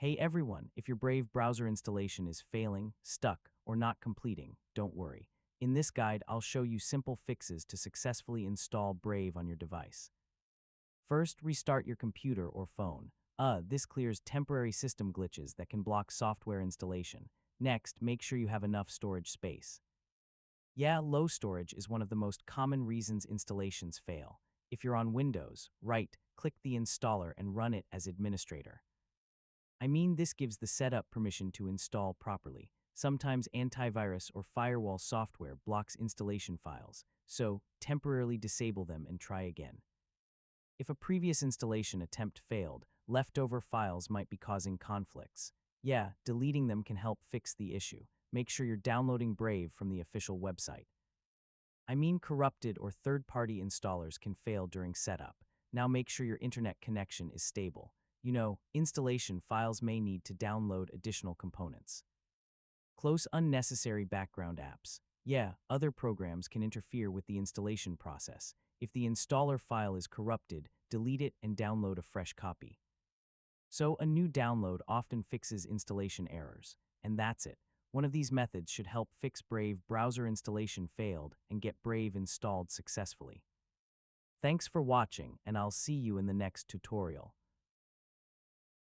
Hey everyone, if your Brave browser installation is failing, stuck, or not completing, don't worry. In this guide, I'll show you simple fixes to successfully install Brave on your device. First, restart your computer or phone. This clears temporary system glitches that can block software installation. Next, make sure you have enough storage space. Yeah, low storage is one of the most common reasons installations fail. If you're on Windows, right-click the installer and run it as administrator. This gives the setup permission to install properly. Sometimes antivirus or firewall software blocks installation files, so temporarily disable them and try again. If a previous installation attempt failed, leftover files might be causing conflicts. Yeah, deleting them can help fix the issue. Make sure you're downloading Brave from the official website. Corrupted or third-party installers can fail during setup. Now make sure your internet connection is stable. Installation files may need to download additional components. Close unnecessary background apps. Yeah, other programs can interfere with the installation process. If the installer file is corrupted, delete it and download a fresh copy. So a new download often fixes installation errors. And that's it. One of these methods should help fix Brave browser installation failed and get Brave installed successfully. Thanks for watching, and I'll see you in the next tutorial.